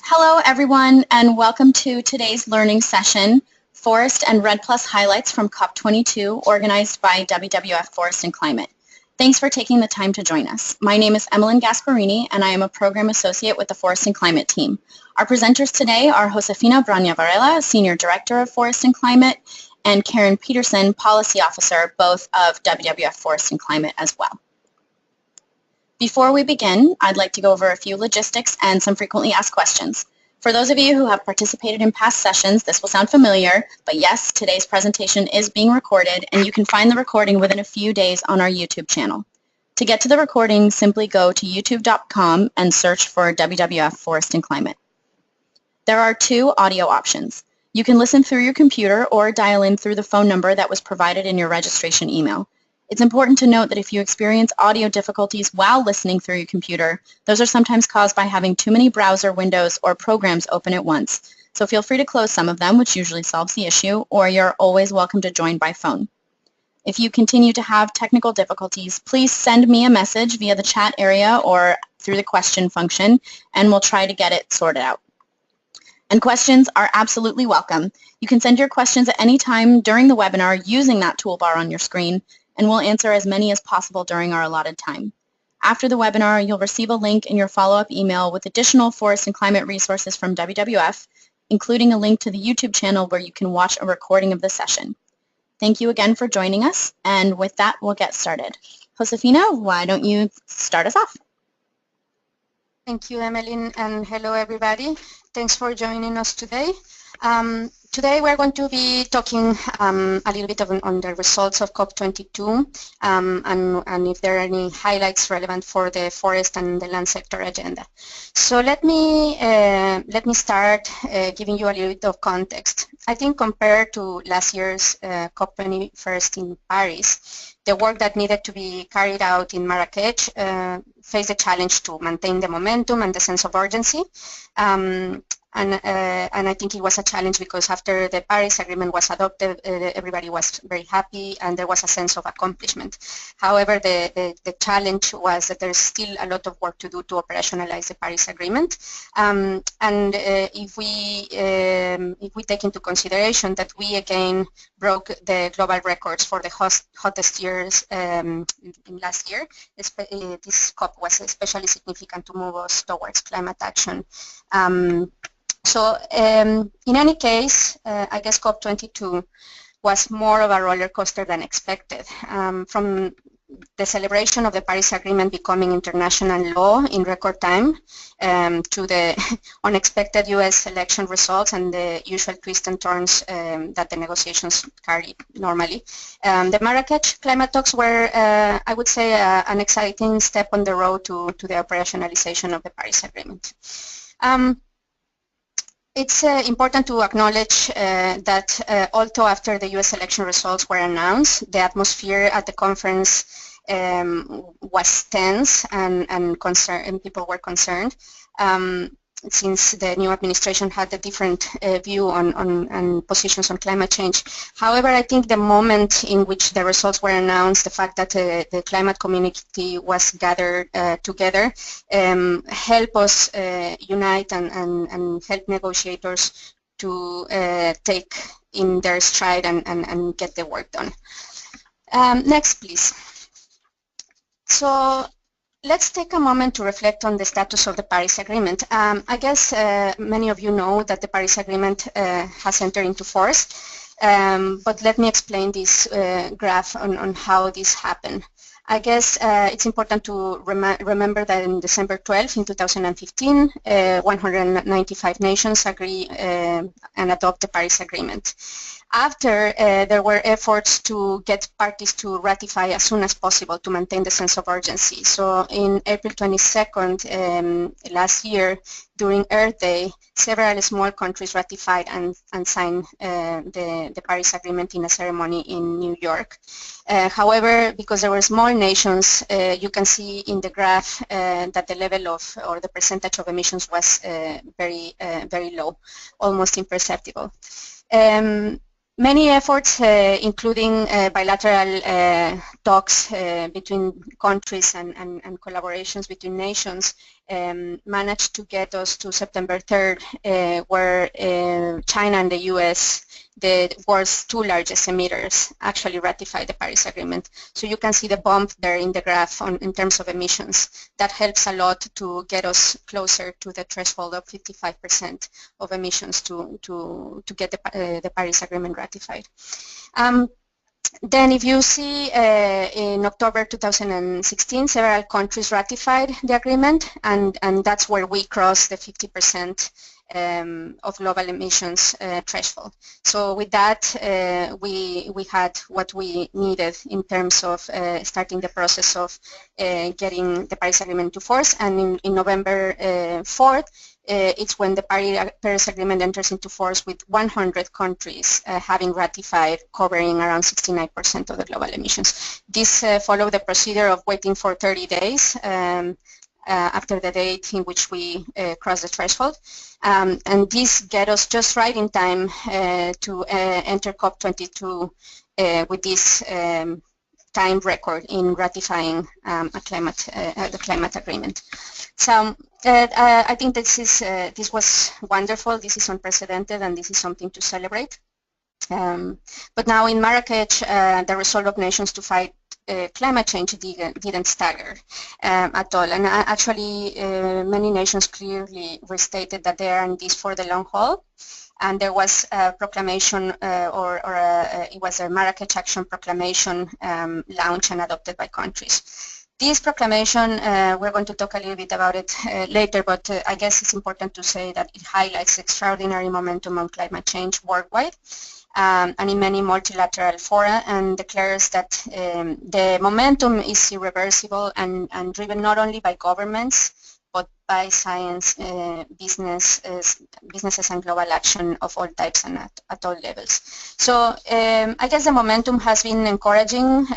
Hello everyone and welcome to today's learning session, Forest and REDD Plus Highlights from COP22, organized by WWF Forest and Climate. Thanks for taking the time to join us. My name is Emmeline Gasparini and I am a Program Associate with the Forest and Climate team. Our presenters today are Josefina Braña-Varela, Senior Director of Forest and Climate, and Karen Petersen, Policy Officer, both of WWF Forest and Climate as well. Before we begin, I'd like to go over a few logistics and some frequently asked questions. For those of you who have participated in past sessions, this will sound familiar, but yes, today's presentation is being recorded and you can find the recording within a few days on our YouTube channel. To get to the recording, simply go to youtube.com and search for WWF Forest and Climate. There are two audio options. You can listen through your computer or dial in through the phone number that was provided in your registration email. It's important to note that if you experience audio difficulties while listening through your computer, those are sometimes caused by having too many browser windows or programs open at once. So feel free to close some of them, which usually solves the issue, or you're always welcome to join by phone. If you continue to have technical difficulties, please send me a message via the chat area or through the question function, and we'll try to get it sorted out. And questions are absolutely welcome. You can send your questions at any time during the webinar using that toolbar on your screen, and we'll answer as many as possible during our allotted time. After the webinar, you'll receive a link in your follow-up email with additional forest and climate resources from WWF, including a link to the YouTube channel where you can watch a recording of the session. Thank you again for joining us, and with that, we'll get started. Josefina, why don't you start us off? Thank you, Emmeline, and hello, everybody. Thanks for joining us today. Today we're going to be talking a little bit on the results of COP22 and if there are any highlights relevant for the forest and the land sector agenda. So let me start giving you a little bit of context. I think compared to last year's COP21 in Paris, the work that needed to be carried out in Marrakech faced a challenge to maintain the momentum and the sense of urgency. And I think it was a challenge because after the Paris Agreement was adopted, everybody was very happy and there was a sense of accomplishment. However, the challenge was that there's still a lot of work to do to operationalize the Paris Agreement. If we take into consideration that we again broke the global records for the hottest years in last year, this COP was especially significant to move us towards climate action. So in any case, I guess COP22 was more of a roller coaster than expected. From the celebration of the Paris Agreement becoming international law in record time to the unexpected US election results and the usual twists and turns that the negotiations carry normally. The Marrakech climate talks were, I would say, an exciting step on the road to the operationalization of the Paris Agreement. It's important to acknowledge that although after the US election results were announced, the atmosphere at the conference was tense and people were concerned since the new administration had a different view on positions on climate change. However, I think the moment in which the results were announced, the fact that the climate community was gathered together, helped us unite and help negotiators to take in their stride and get the work done. Next, please. So let's take a moment to reflect on the status of the Paris Agreement. I guess many of you know that the Paris Agreement has entered into force, but let me explain this graph on how this happened. I guess it's important to remember that in December 12, in 2015, 195 nations agree and adopt the Paris Agreement. After, there were efforts to get parties to ratify as soon as possible to maintain the sense of urgency. So in April 22nd last year, during Earth Day, several small countries ratified and signed the Paris Agreement in a ceremony in New York. However, because there were small nations, you can see in the graph that the level of, or the percentage of emissions was very low, almost imperceptible. Many efforts, including bilateral talks between countries and collaborations between nations, managed to get us to September 3rd, where China and the US, the world's two largest emitters, actually ratified the Paris Agreement. So you can see the bump there in the graph in terms of emissions. That helps a lot to get us closer to the threshold of 55% of emissions to get the Paris Agreement ratified. Then if you see in October 2016, several countries ratified the agreement, and that's where we crossed the 50% of global emissions threshold. So with that, we had what we needed in terms of starting the process of getting the Paris Agreement to force, and in November 4th, it's when the Paris Agreement enters into force with 100 countries having ratified, covering around 69% of the global emissions. This followed the procedure of waiting for 30 days after the date in which we cross the threshold. And this get us just right in time to enter COP22 with this time record in ratifying the climate agreement. So I think this was wonderful. This is unprecedented, and this is something to celebrate. But now in Marrakech, the resolve of nations to fight climate change didn't stagger at all. And actually, many nations clearly restated that they are in this for the long haul. And there was a proclamation, it was a Marrakech Action Proclamation launched and adopted by countries. This proclamation, we're going to talk a little bit about it later, but I guess it's important to say that it highlights extraordinary momentum on climate change worldwide and in many multilateral fora, and declares that the momentum is irreversible and driven not only by governments, but by science, businesses and global action of all types and at all levels. So I guess the momentum has been encouraging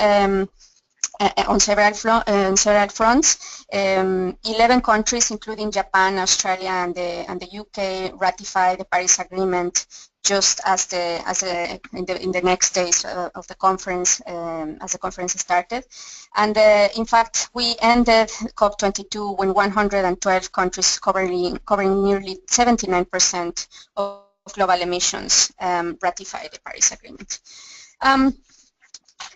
on several fronts. 11 countries, including Japan, Australia, and the UK, ratified the Paris Agreement just as in the next days of the conference, as the conference started. And in fact, we ended COP22 when 112 countries covering nearly 79% of global emissions ratified the Paris Agreement.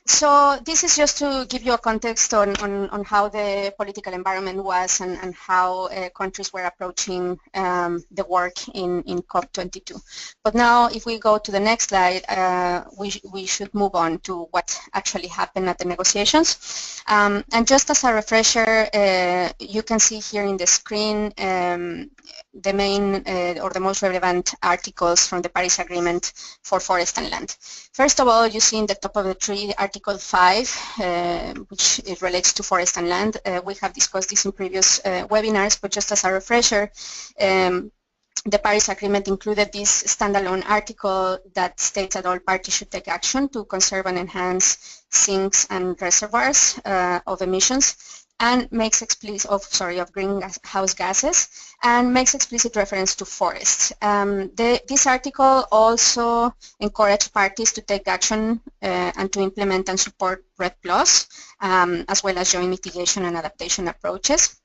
So this is just to give you a context on how the political environment was and how countries were approaching the work in COP22. But now if we go to the next slide, we should move on to what actually happened at the negotiations. And just as a refresher, you can see here in the screen the main or the most relevant articles from the Paris Agreement for forest and land. First of all, you see in the top of the tree Article 5, which it relates to forest and land. We have discussed this in previous webinars, but just as a refresher, the Paris Agreement included this standalone article that states that all parties should take action to conserve and enhance sinks and reservoirs of emissions, and makes explicit of greenhouse gases, and makes explicit reference to forests. This article also encouraged parties to take action and to implement and support REDD+, as well as joint mitigation and adaptation approaches.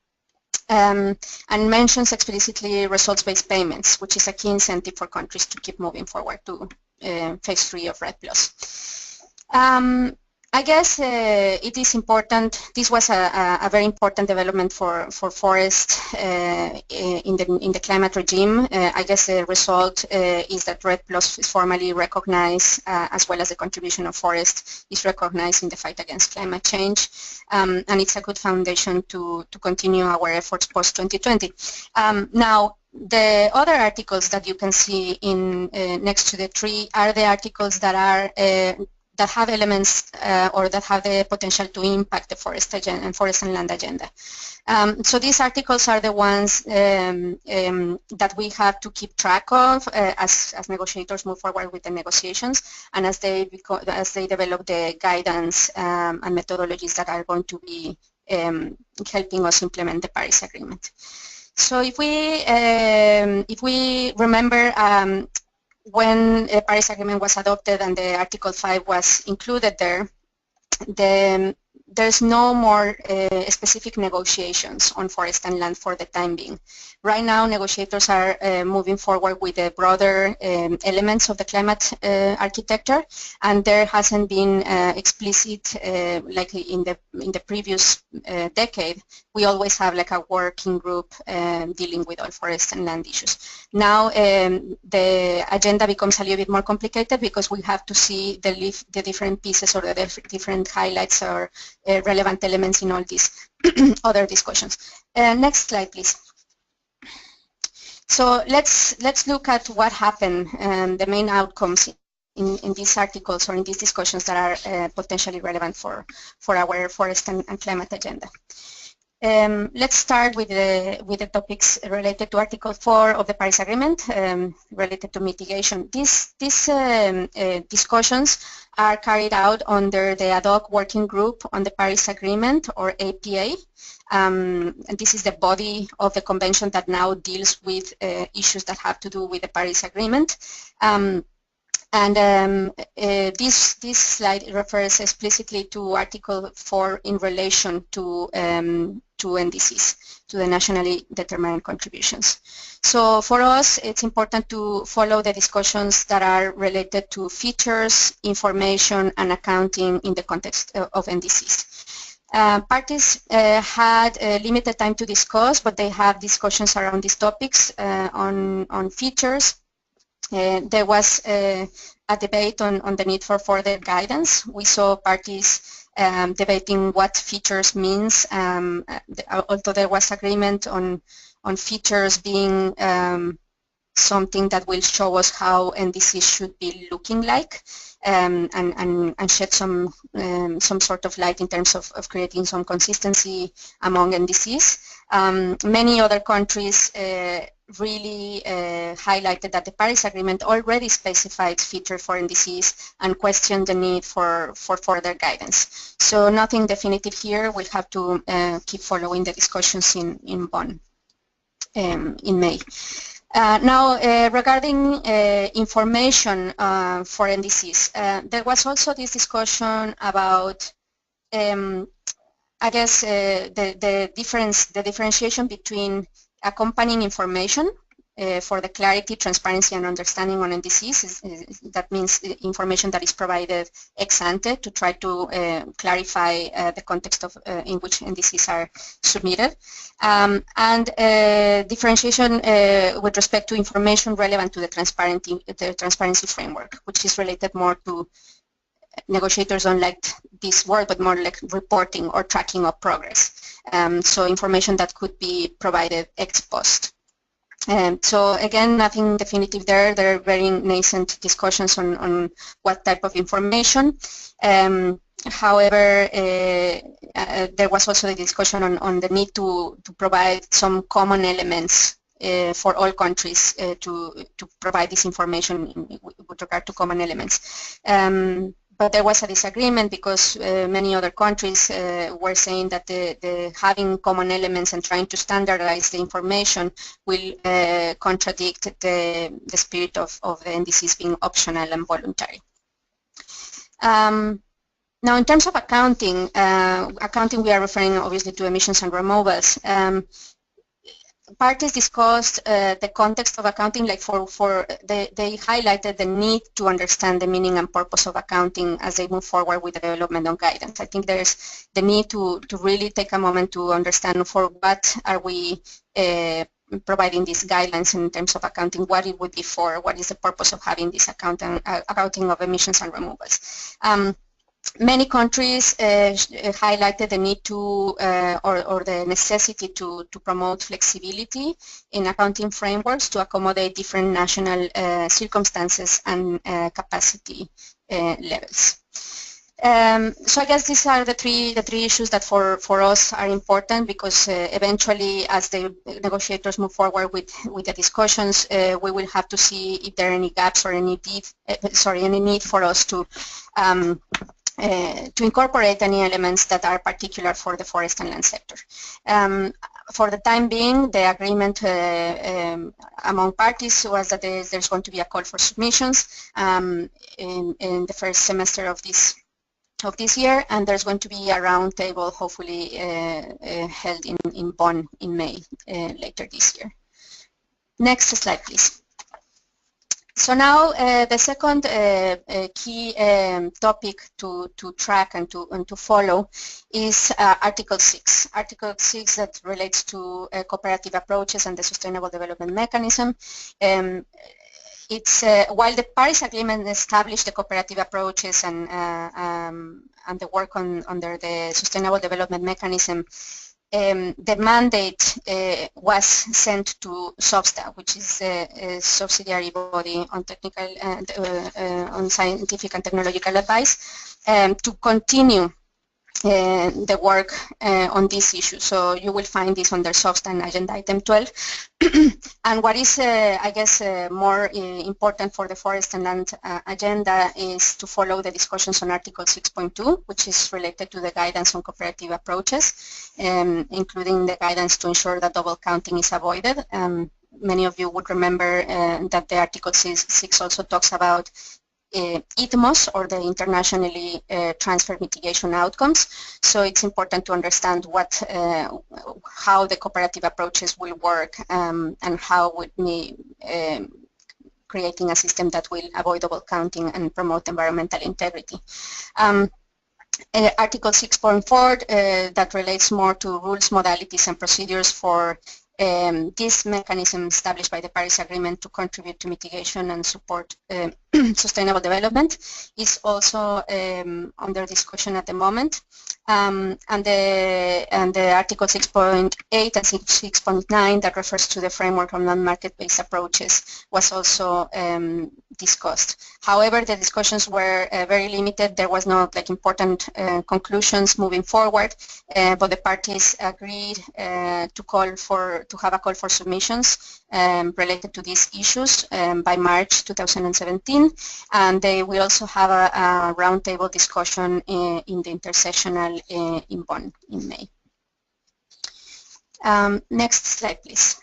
And mentions explicitly results-based payments, which is a key incentive for countries to keep moving forward to phase 3 of REDD+. I guess it is important. This was a very important development for forests in the climate regime. I guess the result is that REDD+ is formally recognized, as well as the contribution of forests is recognized in the fight against climate change, and it's a good foundation to continue our efforts post-2020. Now, the other articles that you can see in next to the tree are the articles that are that have elements or that have the potential to impact the forest agenda and forest and land agenda. So these articles are the ones that we have to keep track of as negotiators move forward with the negotiations, and as they develop the guidance and methodologies that are going to be helping us implement the Paris Agreement. So if we remember, when the Paris Agreement was adopted and the Article 5 was included there, there's no more specific negotiations on forest and land for the time being. Right now, negotiators are moving forward with the broader elements of the climate architecture, and there hasn't been explicit, like in the previous decade, we always have like a working group dealing with all forest and land issues. Now the agenda becomes a little bit more complicated because we have to see the different pieces or the different highlights or relevant elements in all these other discussions. Next slide, please. So let's look at what happened, the main outcomes in these articles or in these discussions that are potentially relevant for our forest and climate agenda. Let's start with the topics related to Article 4 of the Paris Agreement, related to mitigation. These discussions are carried out under the ad hoc working group on the Paris Agreement, or APA. And this is the body of the convention that now deals with issues that have to do with the Paris Agreement. This slide refers explicitly to Article 4 in relation to NDCs, to the nationally determined contributions. So for us, it's important to follow the discussions that are related to features, information, and accounting in the context of NDCs. Parties had limited time to discuss, but they have discussions around these topics on features. There was a debate on the need for further guidance. We saw parties debating what features means, although there was agreement on features being something that will show us how NDCs should be looking like, and shed some sort of light in terms of creating some consistency among NDCs. Many other countries really highlighted that the Paris Agreement already specified features for NDCs and questioned the need for further guidance. So nothing definitive here. We'll have to keep following the discussions in Bonn in May. Now, regarding information for NDCs, there was also this discussion about, I guess, the differentiation between accompanying information for the clarity, transparency, and understanding on NDCs. That means information that is provided ex ante to try to clarify the context of in which NDCs are submitted, and differentiation with respect to information relevant to the transparency framework, which is related more to negotiators don't like this word, but more like reporting or tracking of progress. So information that could be provided ex post. So again, nothing definitive there. There are very nascent discussions on what type of information. However, there was also a discussion on the need to provide some common elements for all countries to provide this information with regard to common elements. But there was a disagreement because many other countries were saying that the having common elements and trying to standardize the information will contradict the spirit of the NDCs being optional and voluntary. Now, in terms of accounting, we are referring obviously to emissions and removals. Parties discussed the context of accounting, like they highlighted the need to understand the meaning and purpose of accounting as they move forward with the development of guidance. I think there's the need to really take a moment to understand for what are we providing these guidelines in terms of accounting, what it would be for, what is the purpose of having this accounting of emissions and removals. Many countries highlighted the need to or the necessity to promote flexibility in accounting frameworks to accommodate different national circumstances and capacity levels. So I guess these are the three issues that for us are important, because eventually, as the negotiators move forward with the discussions, we will have to see if there are any gaps or any need for us to incorporate any elements that are particular for the forest and land sector. for the time being, the agreement among parties was that there's going to be a call for submissions in the first semester of this year, and there's going to be a roundtable hopefully held in Bonn in May later this year. Next slide, please. So now the second key topic to track and to follow is Article 6. Article 6 that relates to cooperative approaches and the Sustainable Development Mechanism. It's while the Paris Agreement established the cooperative approaches and the work under the Sustainable Development Mechanism, the mandate was sent to SOBSTA, which is a subsidiary body on technical on scientific and technological advice, to continue the work on this issue. So you will find this under SOBSTA and Agenda Item 12. And what is, I guess, more important for the Forest and Land agenda is to follow the discussions on Article 6.2, which is related to the guidance on cooperative approaches, including the guidance to ensure that double counting is avoided. Many of you would remember that the Article 6 also talks about ITMOs, or the internationally transferred mitigation outcomes. So it's important to understand how the cooperative approaches will work and how would be creating a system that will avoid double counting and promote environmental integrity. Article 6.4 that relates more to rules, modalities, and procedures for this mechanism established by the Paris Agreement to contribute to mitigation and support sustainable development is also under discussion at the moment. And the Article 6.8 and 6.9 that refers to the framework on non-market-based approaches was also discussed. However, the discussions were very limited. There was no important conclusions moving forward, but the parties agreed to have a call for submissions related to these issues by March 2017, and they will also have a roundtable discussion in the intersessional in Bonn in May. Next slide, please.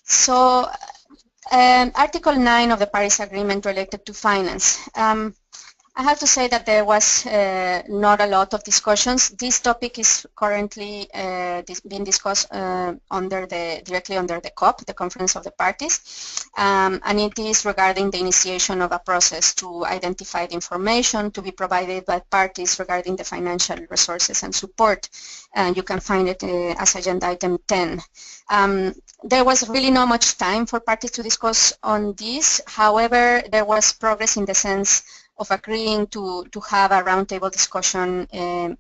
So Article 9 of the Paris Agreement related to finance. I have to say that there was not a lot of discussions. This topic is currently being discussed directly under the COP, the Conference of the Parties, and it is regarding the initiation of a process to identify the information to be provided by parties regarding the financial resources and support. You can find it as Agenda Item 10. There was really not much time for parties to discuss on this. However, there was progress in the sense of agreeing to have a roundtable discussion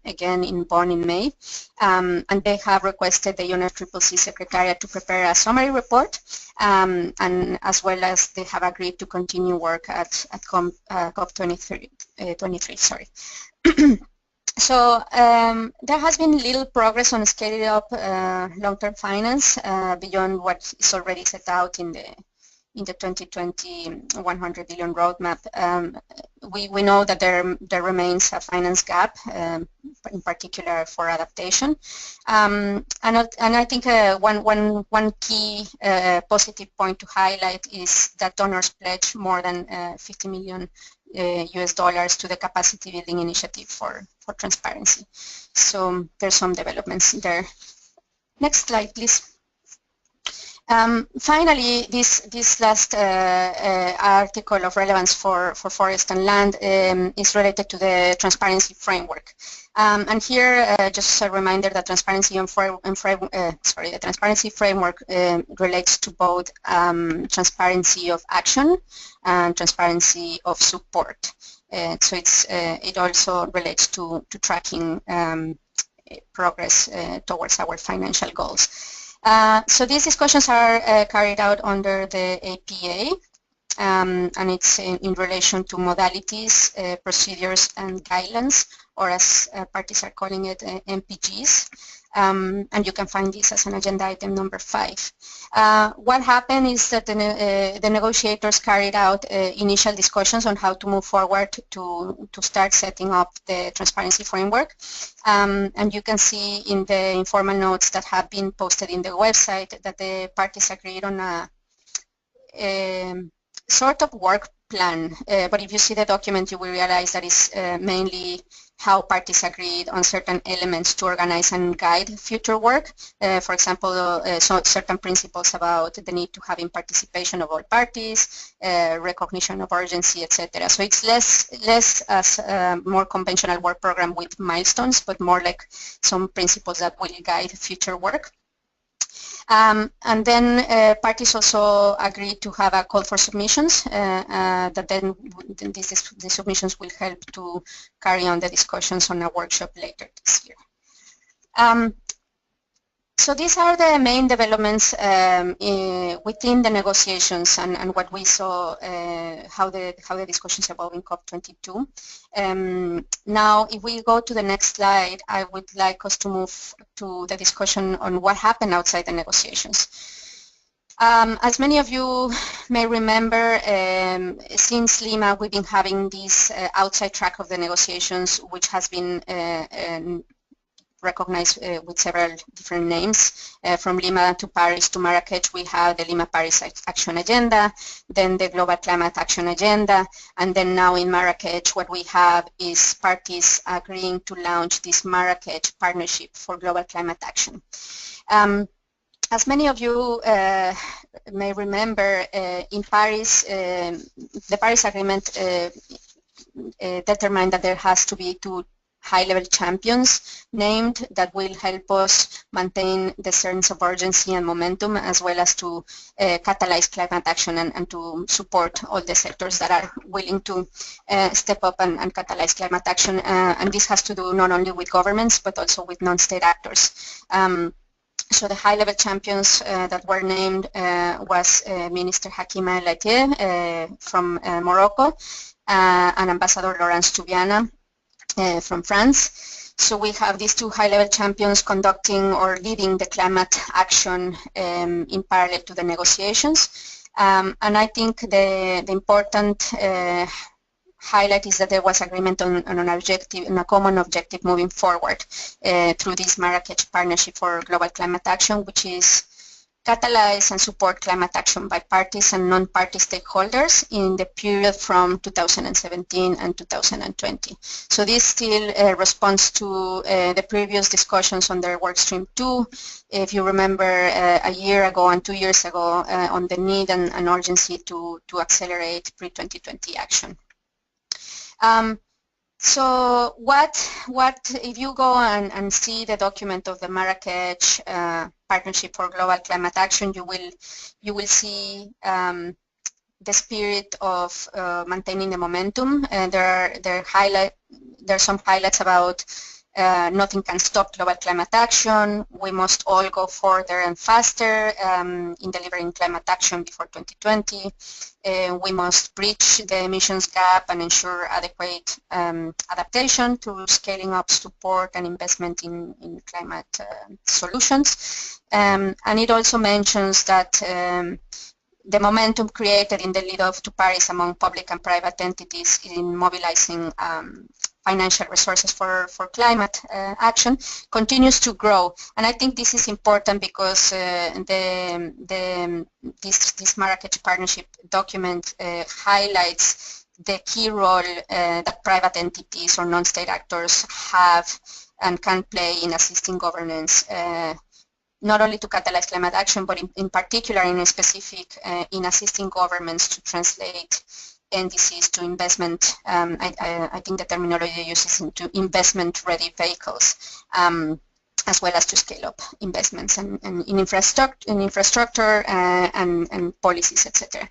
again in Bonn in May, and they have requested the UNF Triple C Secretariat to prepare a summary report, and as well as they have agreed to continue work at COP23. Sorry. So there has been little progress on scaling up long-term finance beyond what is already set out in the 2020 100 billion roadmap. We know that there remains a finance gap, in particular for adaptation. And I think one key positive point to highlight is that donors pledge more than $50 million US to the capacity building initiative for transparency. So there's some developments there. Next slide, please. Finally, this last article of relevance for forest and land is related to the transparency framework. And here, just a reminder that the transparency framework relates to both transparency of action and transparency of support. So it also relates to tracking progress towards our financial goals. So these discussions are carried out under the APA, and it's in relation to modalities, procedures, and guidelines, or as parties are calling it, MPGs. and you can find this as an agenda item number 5. What happened is that the negotiators carried out initial discussions on how to move forward to start setting up the transparency framework. And you can see in the informal notes that have been posted in the website that the parties agreed on a sort of work plan. But if you see the document, you will realize that it's mainly how parties agreed on certain elements to organize and guide future work. For example, certain principles about the need to have in participation of all parties, recognition of urgency, etc. So it's less as a more conventional work program with milestones, but more like some principles that will guide future work. And then parties also agreed to have a call for submissions that then these submissions will help to carry on the discussions on a workshop later this year. So these are the main developments within the negotiations and what we saw, how the discussions evolved in COP22. Now, if we go to the next slide, I would like us to move to the discussion on what happened outside the negotiations. As many of you may remember, since Lima, we've been having this outside track of the negotiations, which has been recognized with several different names. From Lima to Paris to Marrakech, we have the Lima-Paris Action Agenda, then the Global Climate Action Agenda, and then now in Marrakech, what we have is parties agreeing to launch this Marrakech Partnership for Global Climate Action. As many of you may remember, in Paris, the Paris Agreement determined that there has to be 2 high-level champions named that will help us maintain the sense of urgency and momentum, as well as to catalyze climate action and to support all the sectors that are willing to step up and catalyze climate action. And this has to do not only with governments, but also with non-state actors. So the high-level champions that were named was Minister Hakima El Laitier from Morocco, and Ambassador Laurence Toubiana from France. So we have these 2 high-level champions conducting or leading the climate action in parallel to the negotiations. And I think the important highlight is that there was agreement on an objective, on a common objective moving forward through this Marrakech Partnership for Global Climate Action, which is catalyze and support climate action by parties and non-party stakeholders in the period from 2017 and 2020. So this still responds to the previous discussions on their workstream 2. If you remember a year ago and 2 years ago on the need and urgency to accelerate pre-2020 action. So what if you go and see the document of the Marrakech Partnership for Global Climate Action, you will see the spirit of maintaining the momentum. And there are some highlights about nothing can stop global climate action. We must all go further and faster in delivering climate action before 2020. We must bridge the emissions gap and ensure adequate adaptation through scaling up support and investment in climate solutions. And it also mentions that the momentum created in the lead-up to Paris among public and private entities in mobilizing financial resources for climate action continues to grow. And I think this is important because this Marrakech Partnership document highlights the key role that private entities or non-state actors have and can play in assisting governments, not only to catalyze climate action, but in particular in a specific in assisting governments to translate NDCs to investment. I think the terminology uses into investment-ready vehicles, as well as to scale up investments in infrastructure and policies, etc.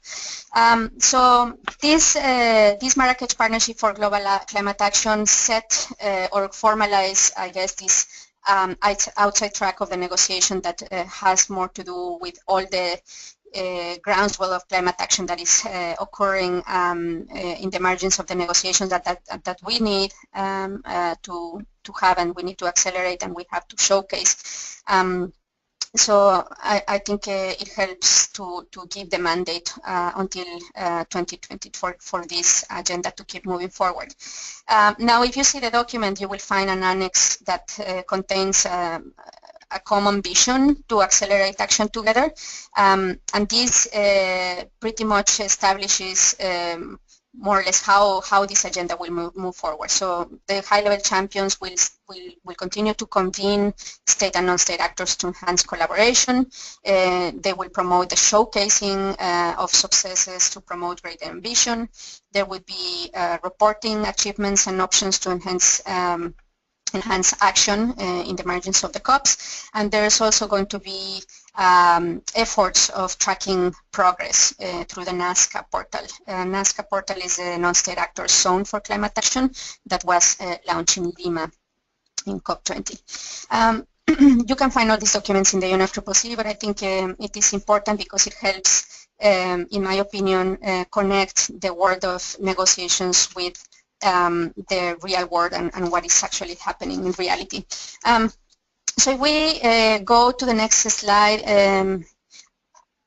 So this Marrakech Partnership for Global Climate Action set or formalized, I guess, this outside track of the negotiation that has more to do with all the groundswell of climate action that is occurring in the margins of the negotiations that we need to have, and we need to accelerate, and we have to showcase. So I think it helps to give the mandate until 2020 for this agenda to keep moving forward. Now, if you see the document, you will find an annex that contains a common vision to accelerate action together, and this pretty much establishes more or less how this agenda will move forward. So the high-level champions will continue to convene state and non-state actors to enhance collaboration. They will promote the showcasing of successes to promote greater ambition. There will be reporting achievements and options to enhance action in the margins of the COPs, and there's also going to be efforts of tracking progress through the Nazca portal. Nazca portal is a non-state actors zone for climate action that was launched in Lima in COP20. You can find all these documents in the UNF Triple C, but I think it is important because it helps, in my opinion, connect the world of negotiations with the real world and what is actually happening in reality. So if we go to the next slide,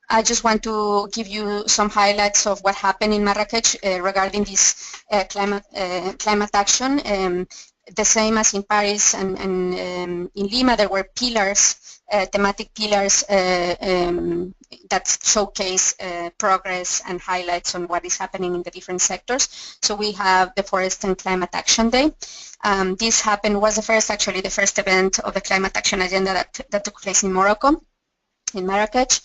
I just want to give you some highlights of what happened in Marrakech regarding this climate action. The same as in Paris and in Lima, there were pillars, thematic pillars that showcase progress and highlights on what is happening in the different sectors. So we have the Forest and Climate Action Day. This was the first event of the Climate Action Agenda that took place in Morocco, in Marrakech.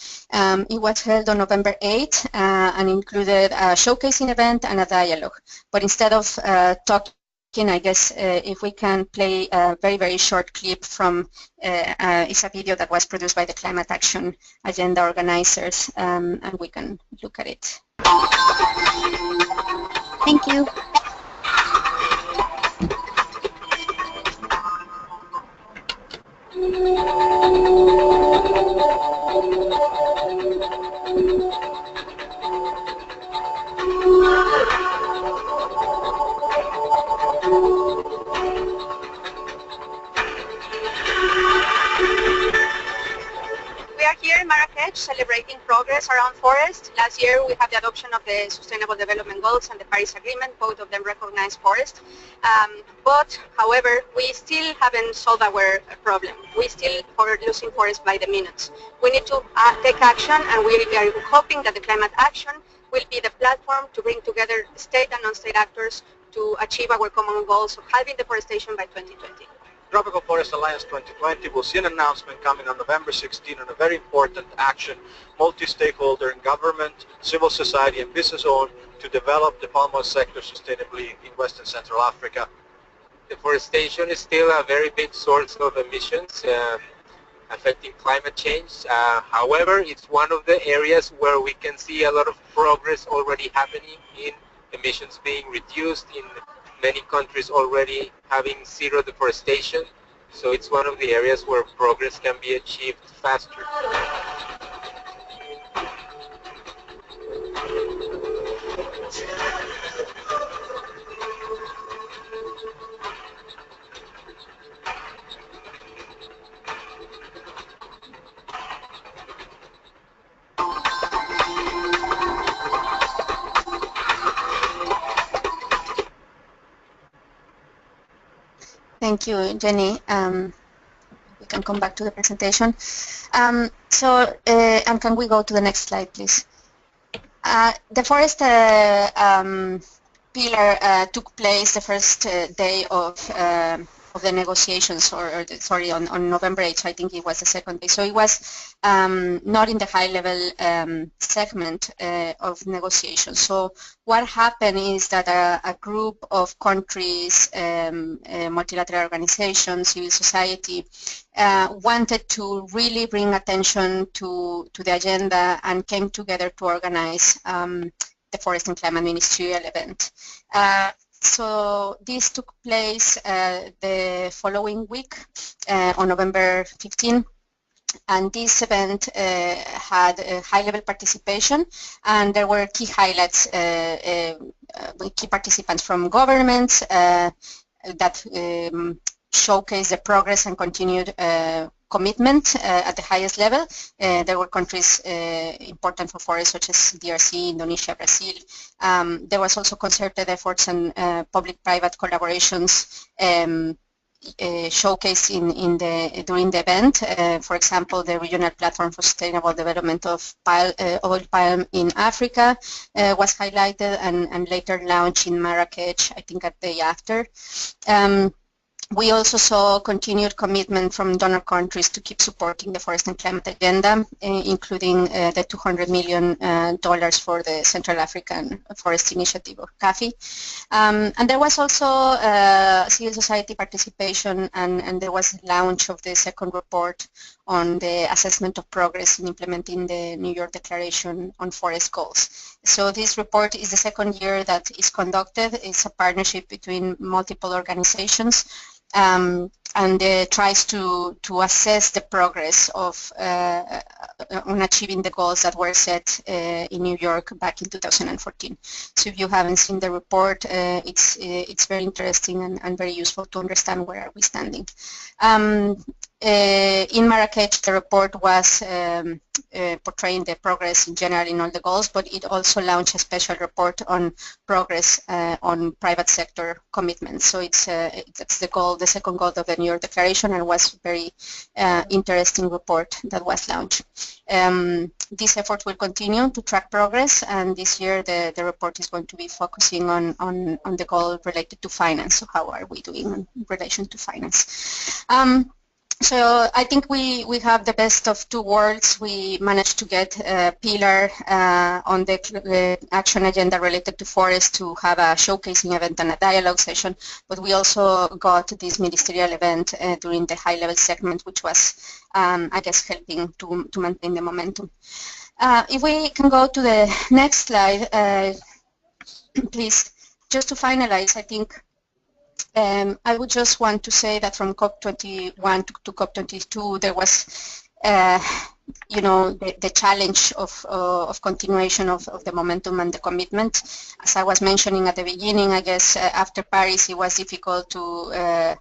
It was held on November 8th and included a showcasing event and a dialogue. But instead of talking, I guess if we can play a very, very short clip from it's a video that was produced by the Climate Action Agenda organizers, and we can look at it. Thank you. We are here in Marrakech celebrating progress around forest. Last year we had the adoption of the Sustainable Development Goals and the Paris Agreement, both of them recognize forest. But however, we still haven't solved our problem. We still are losing forest by the minutes. We need to take action, and we are hoping that the climate action will be the platform to bring together state and non-state actors to achieve our common goals of halving deforestation by 2020. Tropical Forest Alliance 2020 will see an announcement coming on November 16 on a very important action, multi-stakeholder in government, civil society and business owned, to develop the palm oil sector sustainably in West and Central Africa. Deforestation is still a very big source of emissions affecting climate change. However, it's one of the areas where we can see a lot of progress already happening in emissions being reduced, in many countries already having zero deforestation, so it's one of the areas where progress can be achieved faster. Thank you, Jenny. We can come back to the presentation. And can we go to the next slide, please? The forest pillar took place the first day of the negotiations, on November 8th, I think it was the second day. So it was not in the high-level segment of negotiations. So what happened is that a group of countries, multilateral organizations, civil society, wanted to really bring attention to the agenda and came together to organize the Forest and Climate Ministerial event. So this took place the following week on November 15, and this event had a high-level participation, and there were key highlights, key participants from governments that showcase the progress and continued commitment at the highest level. There were countries important for forests such as DRC, Indonesia, Brazil. There was also concerted efforts and public-private collaborations showcased during the event. For example, the Regional Platform for Sustainable Development of Oil Palm in Africa was highlighted and later launched in Marrakech, I think, a day after. We also saw continued commitment from donor countries to keep supporting the forest and climate agenda, including the $200 million for the Central African Forest Initiative, or CAFI. And there was also civil society participation, and there was the launch of the second report on the assessment of progress in implementing the New York Declaration on Forest Goals. So this report is the second year that is conducted. It's a partnership between multiple organizations. And tries to assess the progress of on achieving the goals that were set in New York back in 2014. So if you haven't seen the report, it's very interesting and very useful to understand where are we standing. In Marrakech, the report was portraying the progress in general in all the goals, but it also launched a special report on progress on private sector commitments. So that's the goal, the second goal of the New York Declaration, and was a very interesting report that was launched. This effort will continue to track progress, and this year the report is going to be focusing on the goal related to finance. So how are we doing in relation to finance? So I think we have the best of two worlds. We managed to get a pillar on the action agenda related to forests to have a showcasing event and a dialogue session, but we also got this ministerial event during the high-level segment, which was, I guess, helping to maintain the momentum. If we can go to the next slide, please, just to finalize, I think I would just want to say that from COP21 to COP22, there was, you know, the challenge of continuation of the momentum and the commitment. As I was mentioning at the beginning, I guess after Paris, it was difficult to,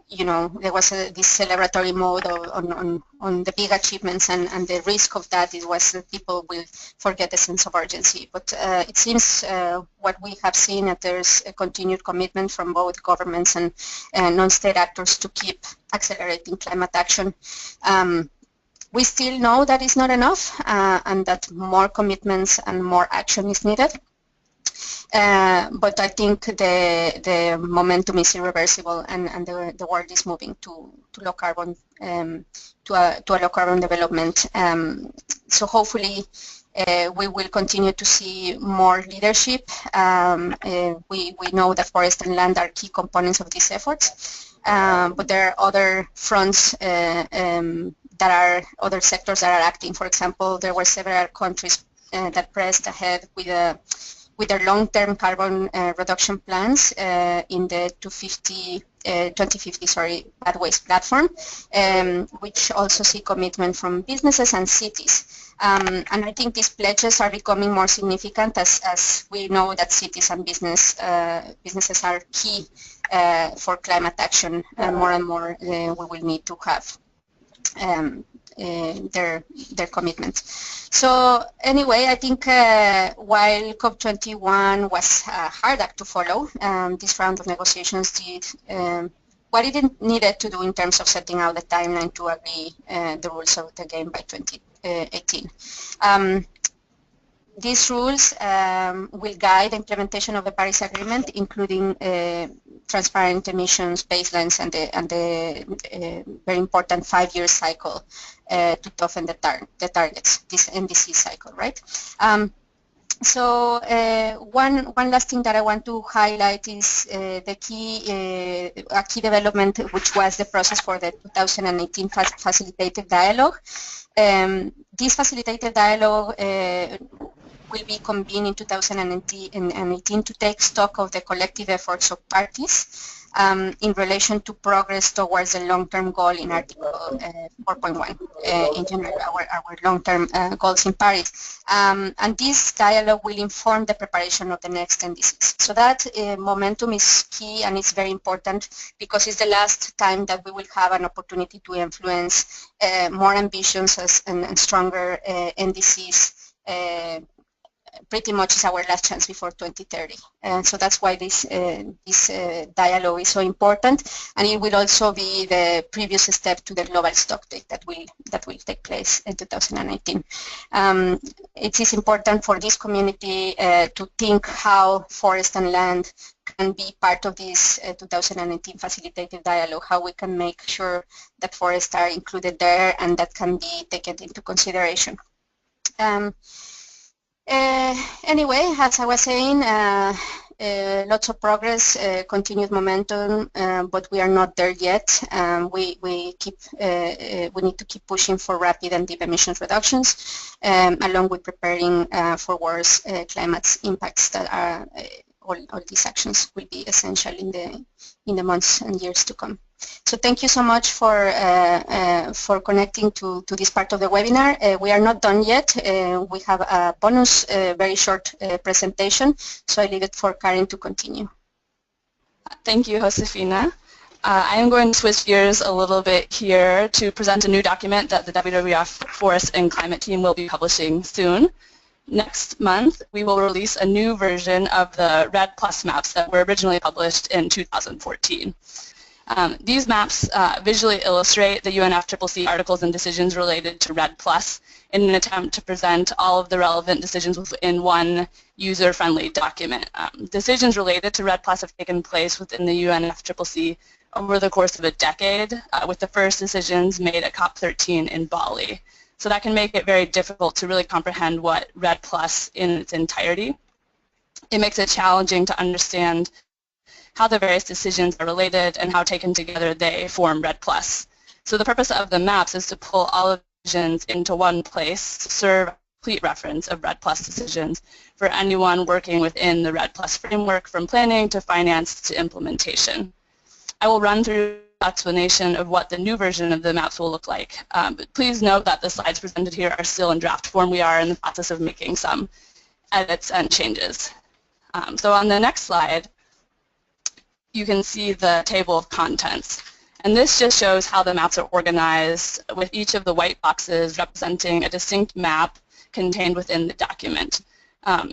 you know, there was this celebratory mode on the big achievements, and the risk of that was that people will forget the sense of urgency. But it seems what we have seen that there's a continued commitment from both governments and non-state actors to keep accelerating climate action. We still know that it's not enough, and that more commitments and more action is needed. But I think the momentum is irreversible, and the world is moving to low carbon, to a low carbon development. So hopefully we will continue to see more leadership. We know that forest and land are key components of these efforts, but there are other fronts that are other sectors that are acting. For example, there were several countries that pressed ahead with their long-term carbon reduction plans in the 2050 bad waste platform, which also see commitment from businesses and cities. And I think these pledges are becoming more significant as we know that cities and businesses are key for climate action, and more we will need to have their commitment. So anyway, I think while COP21 was a hard act to follow, this round of negotiations did what it needed to do in terms of setting out the timeline to agree the rules of the game by 2018. These rules will guide the implementation of the Paris Agreement, including transparent emissions baselines and the very important 5-year cycle to toughen the targets, this NDC cycle, right? So one last thing that I want to highlight is a key development, which was the process for the 2018 facilitative dialogue. This facilitative dialogue will be convened in 2018 to take stock of the collective efforts of parties in relation to progress towards the long-term goal in Article 4.1, in general, our long-term goals in Paris. And this dialogue will inform the preparation of the next NDCs. So that momentum is key, and it's very important because it's the last time that we will have an opportunity to influence more ambitious and stronger NDCs. Pretty much is our last chance before 2030, and so that's why this dialogue is so important, and it will also be the previous step to the global stocktake that will take place in 2019. It is important for this community to think how forest and land can be part of this 2019 facilitative dialogue, how we can make sure that forests are included there and that can be taken into consideration. Anyway, as I was saying, lots of progress, continued momentum, but we are not there yet. We need to keep pushing for rapid and deep emissions reductions, along with preparing for worse climate impacts that are all these actions will be essential in the months and years to come. So thank you so much for connecting to this part of the webinar. We are not done yet. We have a bonus, very short presentation, so I leave it for Karen to continue. Thank you, Josefina. I am going to switch gears a little bit here to present a new document that the WWF Forest and Climate team will be publishing soon. Next month, we will release a new version of the REDD+ maps that were originally published in 2014. These maps visually illustrate the UNF Triple C articles and decisions related to REDD+ in an attempt to present all of the relevant decisions within one user-friendly document. Decisions related to REDD+ have taken place within the UNF Triple C over the course of a decade, with the first decisions made at COP13 in Bali. So that can make it very difficult to really comprehend what REDD+ in its entirety. It makes it challenging to understand how the various decisions are related and how taken together they form REDD+. So the purpose of the maps is to pull all of the decisions into one place to serve a complete reference of REDD+ decisions for anyone working within the REDD+ framework, from planning to finance to implementation. I will run through explanation of what the new version of the maps will look like. But please note that the slides presented here are still in draft form. We are in the process of making some edits and changes. So on the next slide, you can see the table of contents. And this just shows how the maps are organized, with each of the white boxes representing a distinct map contained within the document.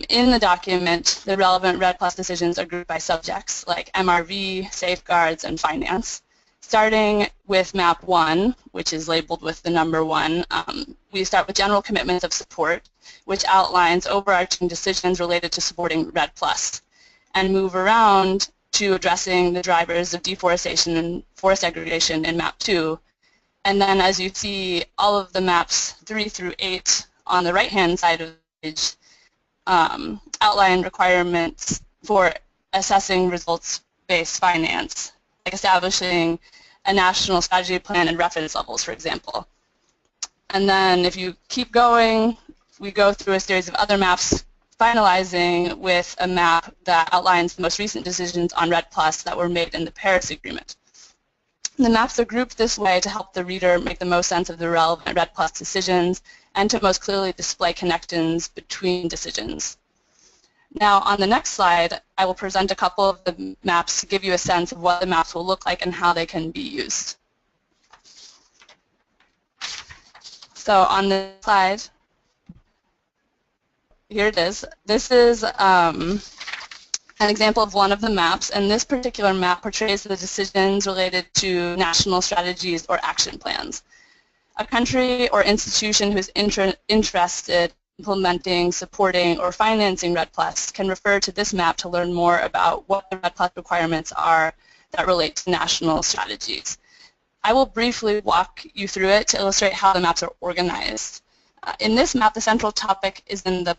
In the document, the relevant REDD+ decisions are grouped by subjects like MRV, safeguards, and finance. Starting with map 1, which is labeled with the number 1, we start with general commitments of support, which outlines overarching decisions related to supporting REDD+, and move around to addressing the drivers of deforestation and forest degradation in map 2. And then, as you see, all of the maps 3 through 8 on the right-hand side of the page outline requirements for assessing results-based finance, like establishing a national strategy plan and reference levels, for example. And then if you keep going, we go through a series of other maps, finalizing with a map that outlines the most recent decisions on REDD+ that were made in the Paris Agreement. The maps are grouped this way to help the reader make the most sense of the relevant REDD+ decisions and to most clearly display connections between decisions. Now, on the next slide, I will present a couple of the maps to give you a sense of what the maps will look like and how they can be used. So on this slide, here it is. This is an example of one of the maps, and this particular map portrays the decisions related to national strategies or action plans. A country or institution who is interested implementing, supporting, or financing REDD+ can refer to this map to learn more about what the REDD+ requirements are that relate to national strategies. I will briefly walk you through it to illustrate how the maps are organized. In this map, the central topic is in the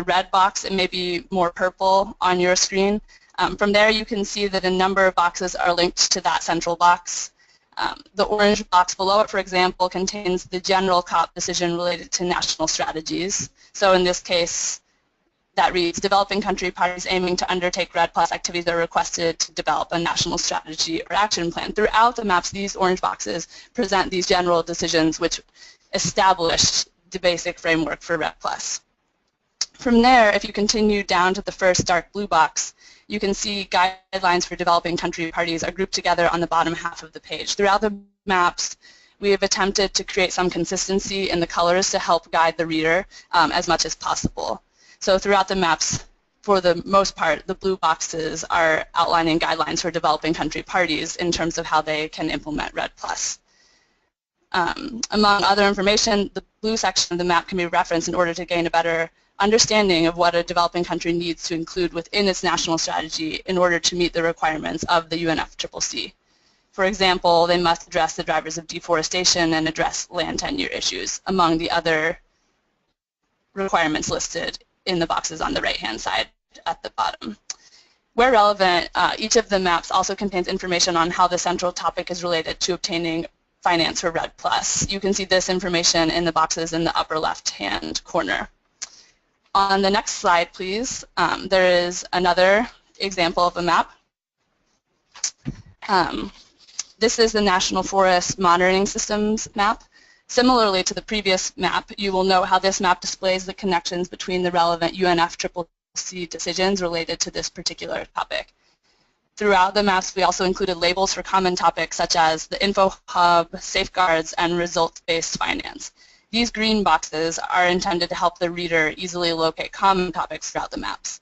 red box. It may be more purple on your screen. From there, you can see that a number of boxes are linked to that central box. The orange box below it, for example, contains the general COP decision related to national strategies. So in this case, that reads, developing country parties aiming to undertake REDD+ activities are requested to develop a national strategy or action plan. Throughout the maps, these orange boxes present these general decisions which established the basic framework for REDD+. From there, if you continue down to the first dark blue box, you can see guidelines for developing country parties are grouped together on the bottom half of the page. Throughout the maps, we have attempted to create some consistency in the colors to help guide the reader as much as possible. So throughout the maps, for the most part, the blue boxes are outlining guidelines for developing country parties in terms of how they can implement REDD+. Among other information, the blue section of the map can be referenced in order to gain a better understanding of what a developing country needs to include within its national strategy in order to meet the requirements of the UNF Triple C. For example, they must address the drivers of deforestation and address land tenure issues, among the other requirements listed in the boxes on the right-hand side at the bottom. Where relevant, each of the maps also contains information on how the central topic is related to obtaining finance for REDD+. You can see this information in the boxes in the upper left-hand corner. On the next slide, please, there is another example of a map. This is the National Forest Monitoring Systems map. Similarly to the previous map, you will note how this map displays the connections between the relevant UNF Triple C decisions related to this particular topic. Throughout the maps, we also included labels for common topics such as the info hub, safeguards, and results-based finance. These green boxes are intended to help the reader easily locate common topics throughout the maps.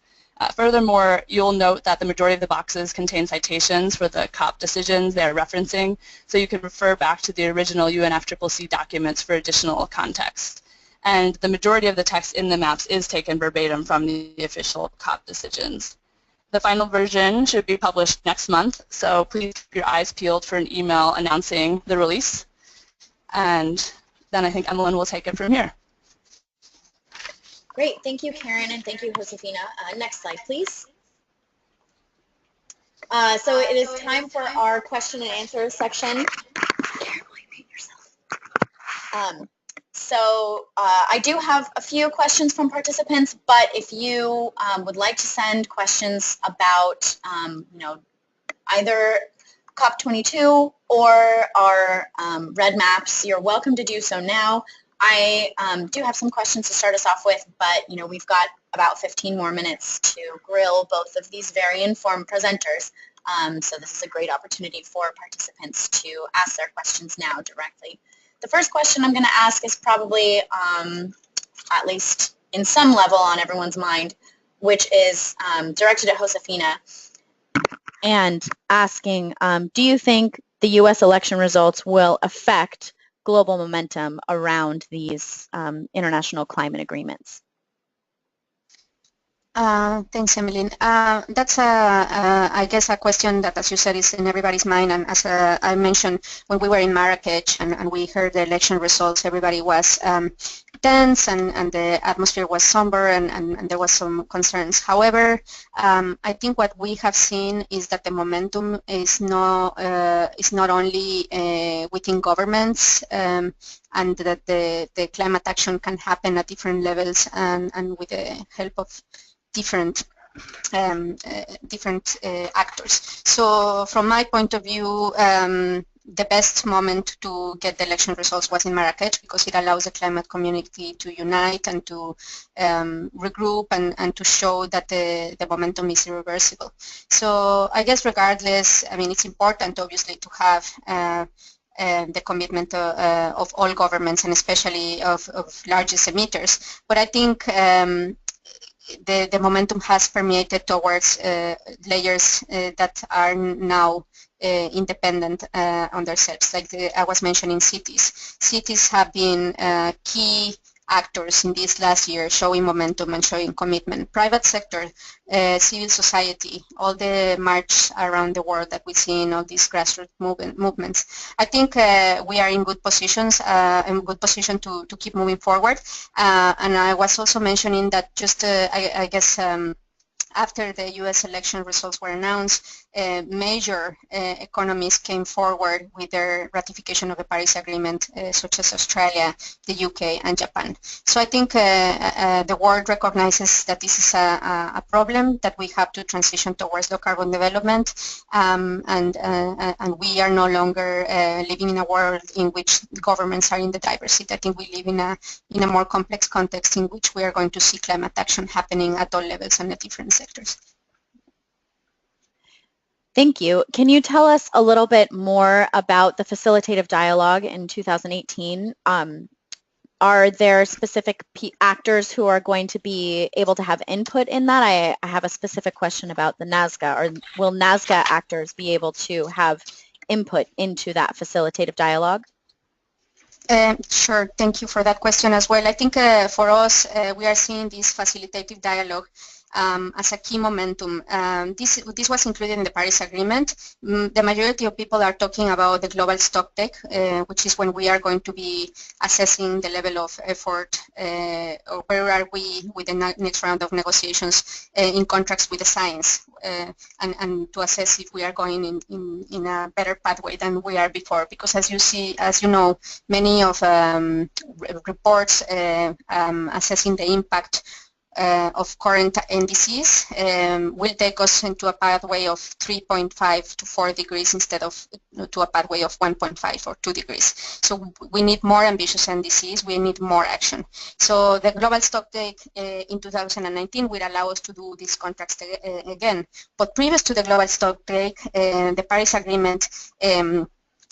Furthermore, you'll note that the majority of the boxes contain citations for the COP decisions they're referencing, so you can refer back to the original UNF Triple C documents for additional context. And the majority of the text in the maps is taken verbatim from the official COP decisions. The final version should be published next month, so please keep your eyes peeled for an email announcing the release. And then I think Emmeline will take it from here. Great, thank you, Karen, and thank you, Josefina. Next slide, please. So it is time for our question and answer section. I do have a few questions from participants, but if you would like to send questions about, either COP22 or our REDD maps, you're welcome to do so now. I do have some questions to start us off with, but we've got about 15 more minutes to grill both of these very informed presenters. So this is a great opportunity for participants to ask their questions now directly. The first question I'm going to ask is probably, at least in some level, on everyone's mind, which is directed at Josefina, and asking, do you think the U.S. election results will affect global momentum around these international climate agreements? Thanks, Emmeline. That's, I guess, a question that, as you said, is in everybody's mind. And as I mentioned, when we were in Marrakech and we heard the election results, everybody was tense and the atmosphere was somber and there was some concerns. However, I think what we have seen is that the momentum is not only within governments and that the climate action can happen at different levels and with the help of different actors. So from my point of view, the best moment to get the election results was in Marrakech because it allows the climate community to unite and to regroup and to show that the momentum is irreversible. So I guess regardless, I mean, it's important obviously to have the commitment of all governments and especially of largest emitters. But I think the momentum has permeated towards layers that are now independent on themselves. Like I was mentioning cities. Cities have been key actors in this last year showing momentum and showing commitment. Private sector, civil society, all the march around the world that we see in all these grassroots movements. I think we are in good positions, to keep moving forward. And I was also mentioning that just, I guess, after the US election results were announced, major economies came forward with their ratification of the Paris Agreement, such as Australia, the UK, and Japan. So I think the world recognizes that this is a problem, that we have to transition towards low carbon development, and we are no longer living in a world in which governments are in the driver's seat. I think we live in a more complex context in which we are going to see climate action happening at all levels and at different sectors. Thank you. Can you tell us a little bit more about the facilitative dialogue in 2018? Are there specific actors who are going to be able to have input in that? I have a specific question about the NASGA. Or will NASGA actors be able to have input into that facilitative dialogue? Sure, thank you for that question as well. I think for us, we are seeing this facilitative dialogue as a key momentum. This was included in the Paris Agreement. The majority of people are talking about the global stocktake, which is when we are going to be assessing the level of effort, or where are we with the next round of negotiations in contracts with the science, and to assess if we are going in a better pathway than we are before. Because as you know, many of reports assessing the impact of current NDCs will take us into a pathway of 3.5 to 4 degrees instead of to a pathway of 1.5 or 2 degrees. So we need more ambitious NDCs, we need more action. So the global stocktake in 2019 will allow us to do these contracts again. But previous to the global stocktake, the Paris Agreement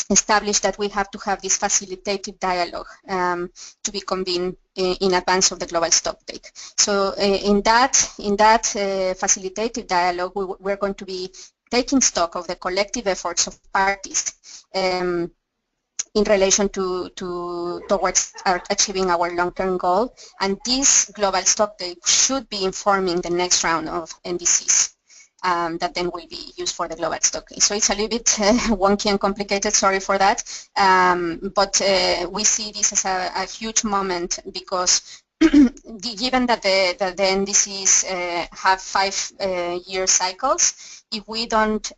established that we have to have this facilitative dialogue to be convened in advance of the global stocktake. So in that facilitative dialogue, we're going to be taking stock of the collective efforts of parties in relation towards achieving our long-term goal, and this global stocktake should be informing the next round of NDCs. That then will be used for the global stocktake. So it's a little bit wonky and complicated, sorry for that, but we see this as a huge moment because given that the NDCs have 5-year cycles, if we don't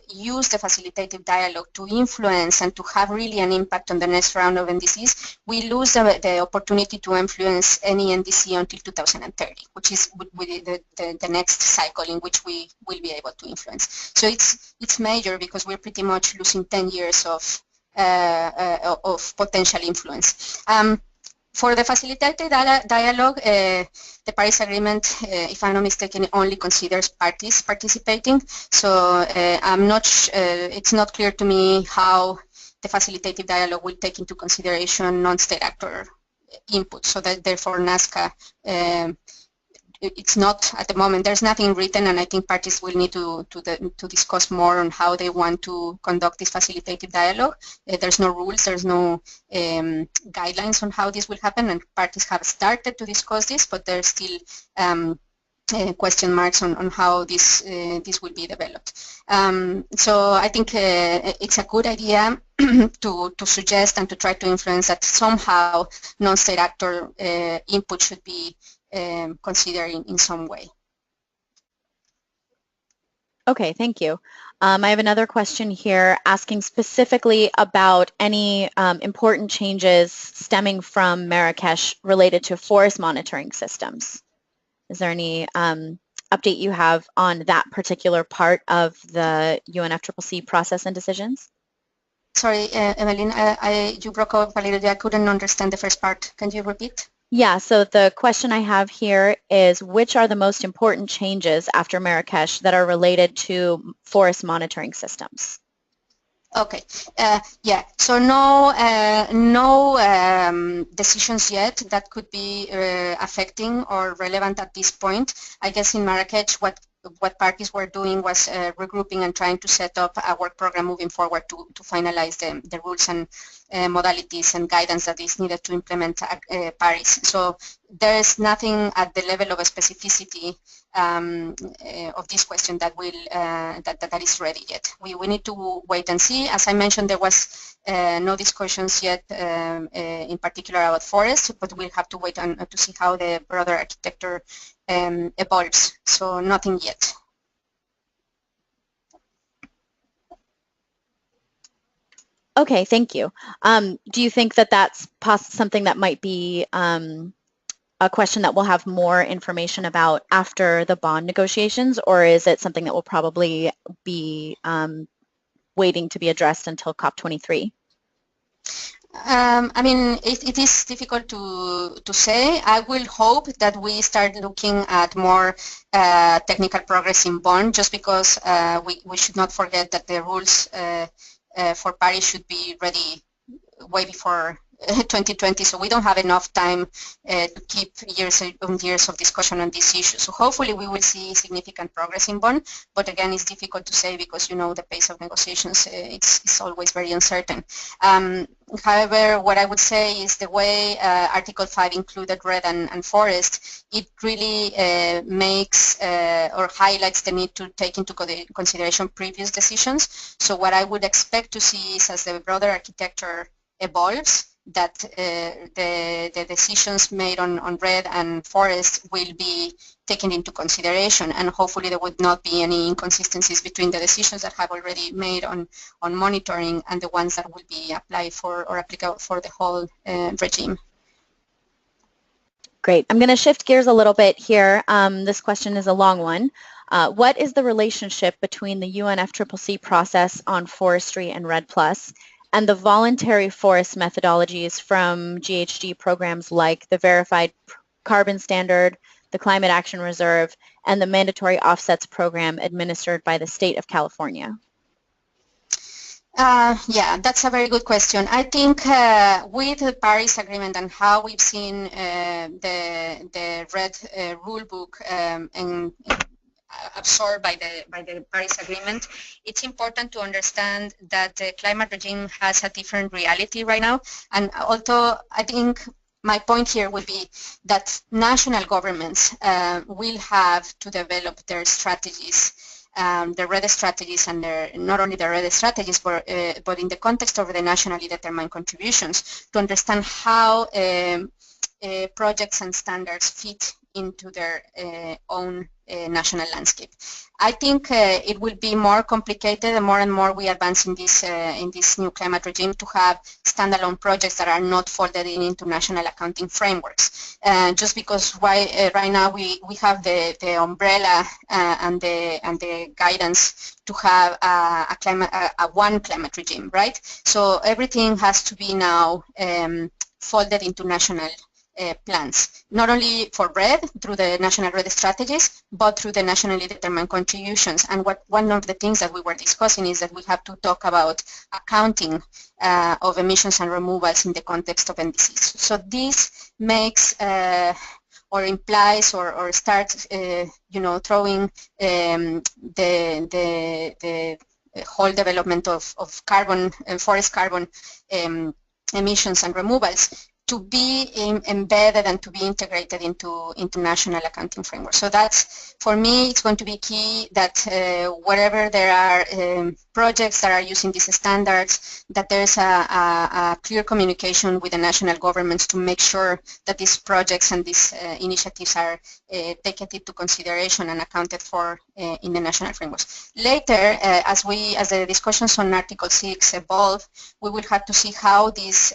use the facilitative dialogue to influence and to have really an impact on the next round of NDCs, we lose the opportunity to influence any NDC until 2030, which is the next cycle in which we will be able to influence. So it's major because we're pretty much losing 10 years of potential influence. For the facilitated dialogue, the Paris Agreement, if I'm not mistaken, only considers parties participating. So it's not clear to me how the facilitative dialogue will take into consideration non-state actor input. So that therefore NASGA, it's not at the moment. There's nothing written, and I think parties will need to discuss more on how they want to conduct this facilitative dialogue. There's no rules, there's no guidelines on how this will happen, and parties have started to discuss this, but there's still question marks on how this will be developed. So I think it's a good idea to suggest and to try to influence that somehow non-state actor input should be considered in some way. Okay, thank you. I have another question here asking specifically about any important changes stemming from Marrakech related to forest monitoring systems. Is there any update you have on that particular part of the UNF Triple C process and decisions? Sorry, Emeline, you broke up a little bit. I couldn't understand the first part. Can you repeat? Yeah, so the question I have here is, which are the most important changes after Marrakech that are related to forest monitoring systems? Okay, yeah, so no decisions yet that could be affecting or relevant at this point. I guess in Marrakech what parties were doing was regrouping and trying to set up a work program moving forward to finalize the rules and modalities and guidance that is needed to implement Paris. So there's nothing at the level of a specificity of this question that will that is ready yet. We need to wait and see. As I mentioned, there was no discussions yet in particular about forests, but we'll have to wait on, to see how the broader architecture evolves. So nothing yet. Okay, thank you. Do you think that that's something that might be a question that we'll have more information about after the bond negotiations, or is it something that will probably be waiting to be addressed until COP23? I mean, it is difficult to say. I will hope that we start looking at more technical progress in Bonn, just because we should not forget that the rules for Paris should be ready way before 2020, so we don't have enough time to keep years and years of discussion on this issue. So hopefully we will see significant progress in Bonn, but again, it's difficult to say because, you know, the pace of negotiations, it's always very uncertain. However, what I would say is the way Article 5 included REDD and forest, it really makes or highlights the need to take into consideration previous decisions. So what I would expect to see is, as the broader architecture evolves, that the decisions made on REDD and forest will be taken into consideration, and hopefully there would not be any inconsistencies between the decisions that have already made on monitoring and the ones that will be applied for or applicable for the whole regime. Great. I'm going to shift gears a little bit here. This question is a long one. What is the relationship between the UNF Triple C process on forestry and REDD+ and the voluntary forest methodologies from GHG programs like the Verified Carbon Standard, the Climate Action Reserve, and the Mandatory Offsets Program administered by the state of California? Yeah, that's a very good question. I think with the Paris Agreement and how we've seen the REDD rulebook and absorbed by the Paris Agreement, it's important to understand that the climate regime has a different reality right now. And although I think my point here would be that national governments will have to develop their strategies, the REDD strategies, and not only the REDD strategies, but in the context of the nationally determined contributions, to understand how projects and standards fit into their own national landscape. I think it will be more complicated the more and more we advance in this new climate regime to have standalone projects that are not folded into national accounting frameworks. Just because right now we have the umbrella and the guidance to have a one climate regime, right? So everything has to be now folded into national plans, not only for REDD through the national REDD strategies, but through the nationally determined contributions. And one of the things that we were discussing is that we have to talk about accounting of emissions and removals in the context of NDCs. So this makes or implies or starts, you know, throwing the whole development of carbon and forest carbon emissions and removals to be embedded and to be integrated into national accounting frameworks. So that's, for me, it's going to be key that wherever there are projects that are using these standards, that there's a clear communication with the national governments to make sure that these projects and these initiatives are taken into consideration and accounted for in the national frameworks. Later, as the discussions on Article 6 evolve, we will have to see how these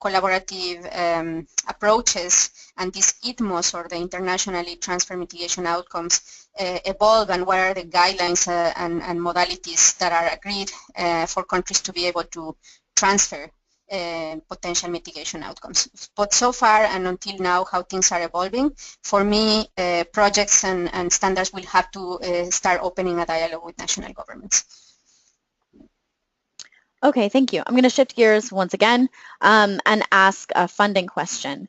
collaborative approaches and these ITMOs, or the internationally transfer mitigation outcomes, evolve, and what are the guidelines and modalities that are agreed for countries to be able to transfer potential mitigation outcomes. But so far and until now, how things are evolving, for me, projects and standards will have to start opening a dialogue with national governments. Okay, thank you. I'm going to shift gears once again and ask a funding question.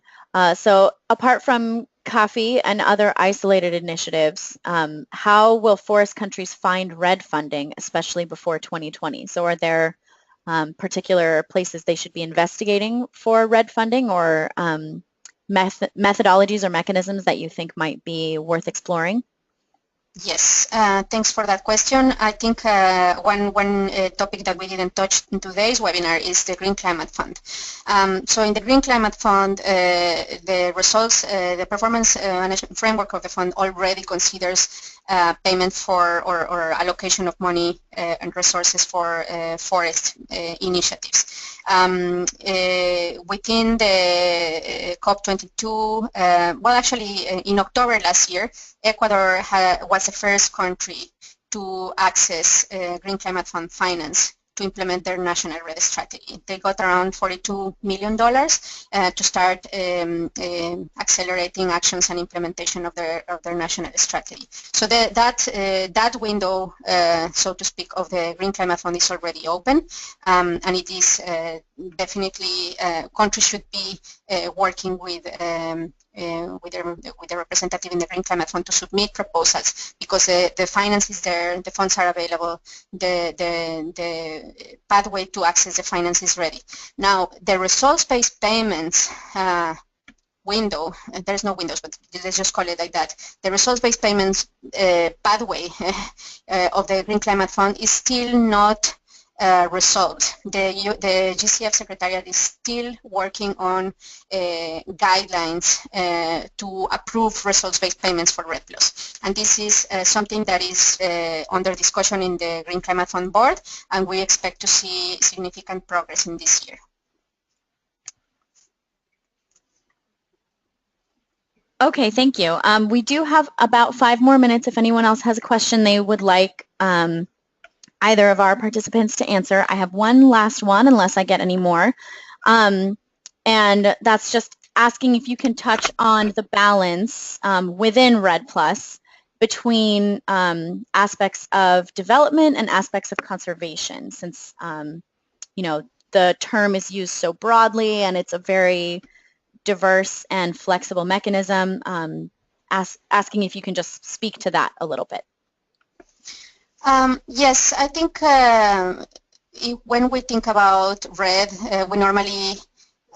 So apart from COFI and other isolated initiatives, how will forest countries find REDD funding, especially before 2020? So are there particular places they should be investigating for REDD funding, or methodologies or mechanisms that you think might be worth exploring? Yes, thanks for that question. I think one topic that we didn't touch in today's webinar is the Green Climate Fund. So in the Green Climate Fund, the results, the performance management framework of the fund already considers payment for or allocation of money and resources for forest initiatives. Within the COP22, well, actually in October last year, Ecuador was the first country to access Green Climate Fund finance to implement their national REDD strategy. They got around $42 million to start accelerating actions and implementation of their national strategy. So that window, so to speak, of the Green Climate Fund is already open, and it is definitely countries should be working with the representative in the Green Climate Fund to submit proposals, because the finance is there, the funds are available, the pathway to access the finance is ready. Now, the results-based payments window, there's no windows, but let's just call it like that. The results-based payments pathway of the Green Climate Fund is still not resolved. The GCF Secretariat is still working on guidelines to approve results-based payments for REDD+. And this is something that is under discussion in the Green Climate Fund board, and we expect to see significant progress in this year. Okay, thank you. We do have about 5 more minutes if anyone else has a question they would like either of our participants to answer. I have one last one, unless I get any more. And that's just asking if you can touch on the balance within REDD+ between aspects of development and aspects of conservation, since you know, the term is used so broadly and it's a very diverse and flexible mechanism. Asking if you can just speak to that a little bit. Yes, I think when we think about REDD, we normally,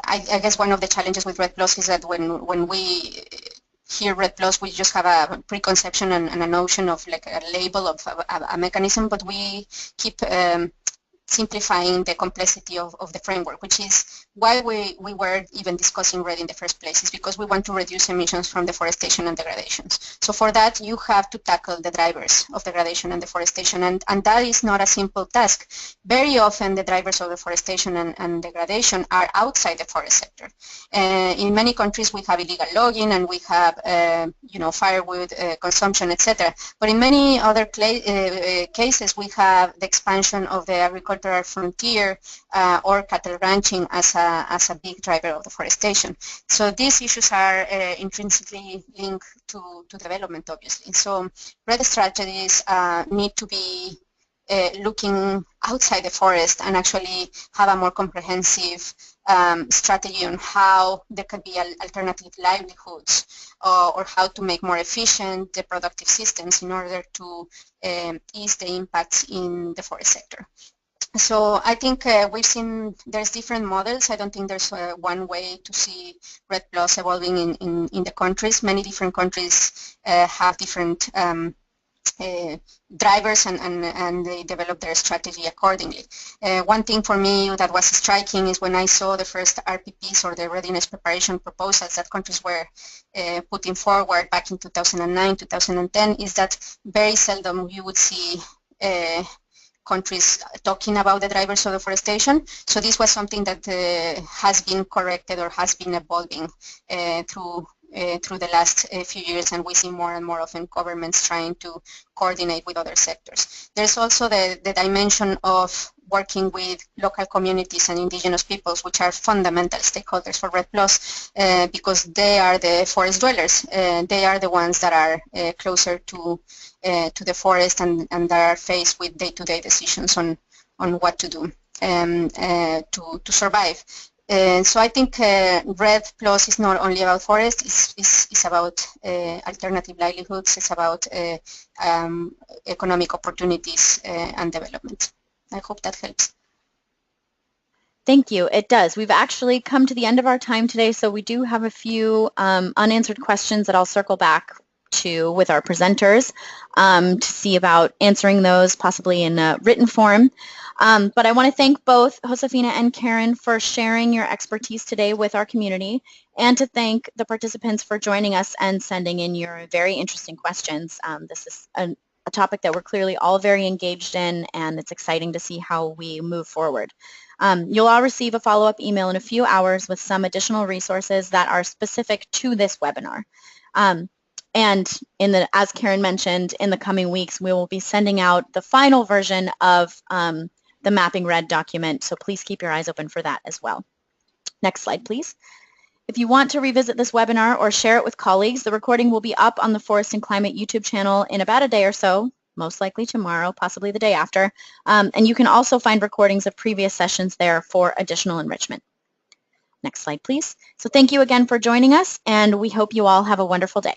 I guess one of the challenges with REDD+ is that when we hear REDD+, we just have a preconception and a notion of like a label of a mechanism, but we keep simplifying the complexity of the framework, which is why we were even discussing REDD in the first place, is because we want to reduce emissions from deforestation and degradations. So for that, you have to tackle the drivers of degradation and deforestation, and that is not a simple task. Very often, the drivers of deforestation and degradation are outside the forest sector. In many countries, we have illegal logging and we have, you know, firewood consumption, etc. But in many other cases, we have the expansion of the agricultural frontier or cattle ranching as a big driver of deforestation. So these issues are intrinsically linked to development, obviously. So REDD strategies need to be looking outside the forest and actually have a more comprehensive strategy on how there could be alternative livelihoods or how to make more efficient the productive systems in order to ease the impacts in the forest sector. So I think we've seen there's different models. I don't think there's one way to see REDD+ evolving in the countries. Many different countries have different drivers and they develop their strategy accordingly. One thing for me that was striking is when I saw the first RPPs or the readiness preparation proposals that countries were putting forward back in 2009, 2010, is that very seldom you would see countries talking about the drivers of deforestation. So this was something that has been corrected or has been evolving through the last few years, and we see more and more often governments trying to coordinate with other sectors. There's also the dimension of working with local communities and indigenous peoples, which are fundamental stakeholders for REDD+, because they are the forest dwellers. They are the ones that are closer to the forest and that are faced with day-to-day decisions on what to do to survive. So I think REDD+ is not only about forests, it's about alternative livelihoods, it's about economic opportunities and development. I hope that helps. Thank you. It does. We've actually come to the end of our time today, so we do have a few unanswered questions that I'll circle back to with our presenters to see about answering those possibly in a written form. But I want to thank both Josefina and Karen for sharing your expertise today with our community, and to thank the participants for joining us and sending in your very interesting questions. This is a topic that we're clearly all very engaged in, and it's exciting to see how we move forward. You'll all receive a follow-up email in a few hours with some additional resources that are specific to this webinar. And as Karen mentioned, in the coming weeks, we will be sending out the final version of the Mapping REDD document, so please keep your eyes open for that as well. Next slide, please. If you want to revisit this webinar or share it with colleagues, the recording will be up on the Forest and Climate YouTube channel in about a day or so, most likely tomorrow, possibly the day after. And you can also find recordings of previous sessions there for additional enrichment. Next slide, please. So thank you again for joining us, and we hope you all have a wonderful day.